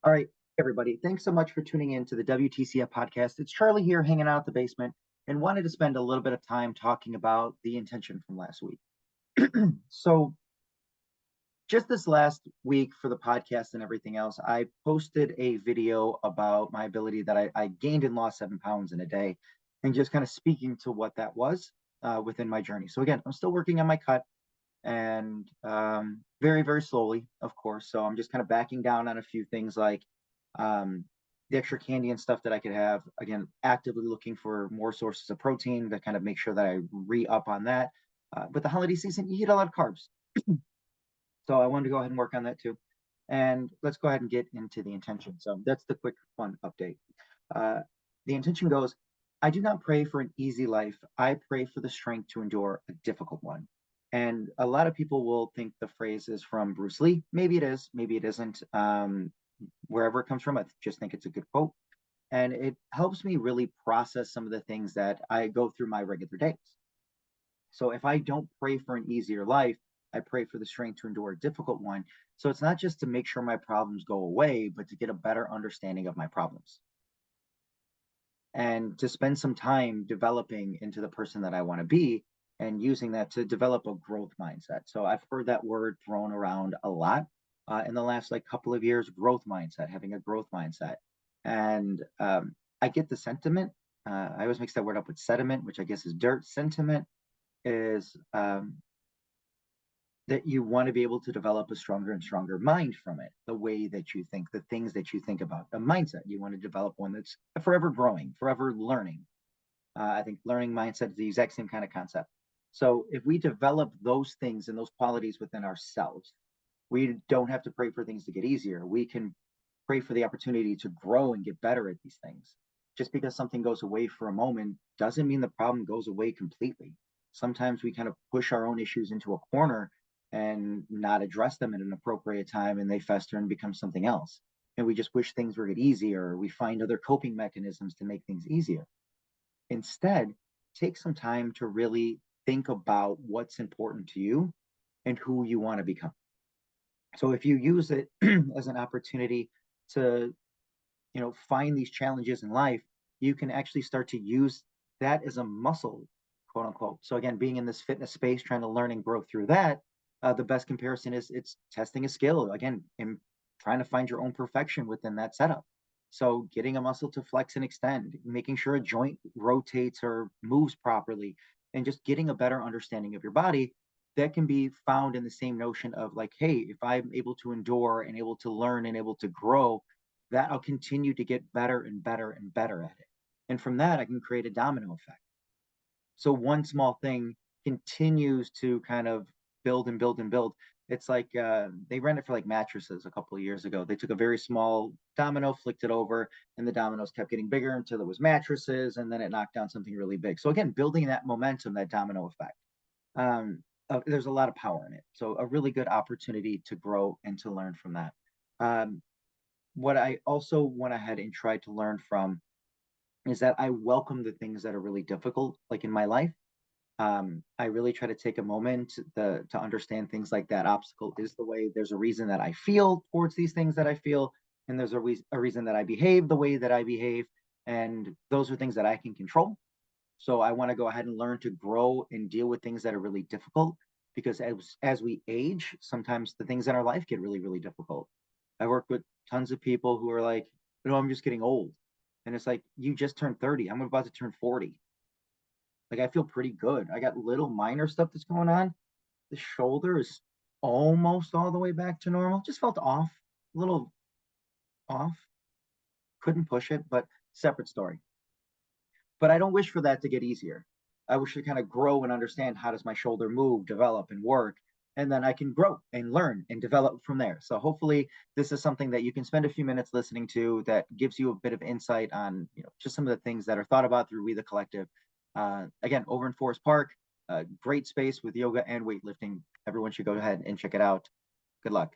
All right, everybody. Thanks so much for tuning in to the WTCF podcast. It's Charlie here hanging out at the basement and wanted to spend a little bit of time talking about the intention from last week. So, just this last week for the podcast and everything else, I posted a video about my ability that I gained and lost 7 pounds in a day and just kind of speaking to what that was within my journey. So, again, I'm still working on my cut and very, very slowly, of course. So I'm just kind of backing down on a few things like um, the extra candy and stuff that I could have. Again, actively looking for more sources of protein to kind of make sure that I re up on that. With the holiday season, you eat a lot of carbs. So I wanted to go ahead and work on that too. And let's go ahead and get into the intention. So that's the quick, fun update. Uh, the intention goes, I do not pray for an easy life. I pray for the strength to endure a difficult one. And a lot of people will think the phrase is from Bruce Lee. Maybe it is, maybe it isn't. Wherever it comes from, I just think it's a good quote. And it helps me really process some of the things that I go through my regular days. So if I don't pray for an easier life, I pray for the strength to endure a difficult one. So it's not just to make sure my problems go away, but to get a better understanding of my problems and to spend some time developing into the person that I want to be and using that to develop a growth mindset. So I've heard that word thrown around a lot in the last like couple of years, growth mindset, having a growth mindset. And I get the sentiment. I always mix that word up with sediment, which I guess is dirt. Sentiment is that you want to be able to develop a stronger and stronger mind from it, the way that you think, the things that you think about, a mindset. You want to develop one that's forever growing, forever learning. I think learning mindset is the exact same kind of concept. So if we develop those things and those qualities within ourselves, we don't have to pray for things to get easier. We can pray for the opportunity to grow and get better at these things. Just because something goes away for a moment doesn't mean the problem goes away completely. Sometimes we kind of push our own issues into a corner and not address them at an appropriate time, and they fester and become something else. And we just wish things were easier. We find other coping mechanisms to make things easier. Instead, take some time to really think about what's important to you and who you want to become. So if you use it as an opportunity to, find these challenges in life, you can actually start to use that as a muscle, quote unquote. So again, being in this fitness space, trying to learn and grow through that, the best comparison is it's testing a skill again and trying to find your own perfection within that setup. So getting a muscle to flex and extend, making sure a joint rotates or moves properly, and just getting a better understanding of your body that can be found in the same notion of like, hey, if I'm able to endure and able to learn and able to grow, that I'll continue to get better and better and better at it. And from that, I can create a domino effect. So one small thing continues to kind of build and build and build. It's like they ran it for like mattresses a couple of years ago. They took a very small domino, flicked it over, and the dominoes kept getting bigger until it was mattresses, and then it knocked down something really big. So again, building that momentum, that domino effect. There's a lot of power in it. So a really good opportunity to grow and to learn from that. Um, what I also went ahead and tried to learn from is that I welcome the things that are really difficult, like in my life. I really try to take a moment to understand things like that obstacle is the way. There's a reason that I feel towards these things that I feel, and there's a reason that I behave the way that I behave, and those are things that I can control. So I want to go ahead and learn to grow and deal with things that are really difficult because as we age, sometimes the things in our life get really, really difficult. I work with tons of people who are like, I'm just getting old. And it's like, you just turned 30. I'm about to turn 40. Like, I feel pretty good. I got little minor stuff that's going on. The shoulder is almost all the way back to normal. Just felt off, a little off. Couldn't push it, but separate story. But I don't wish for that to get easier. I wish to kind of grow and understand how does my shoulder move, develop, and work. And then I can grow and learn and develop from there. So hopefully this is something that you can spend a few minutes listening to that gives you a bit of insight on, just some of the things that are thought about through We the Collective. Again, over in Forest Park, great space with yoga and weightlifting. Everyone should go ahead and check it out. Good luck.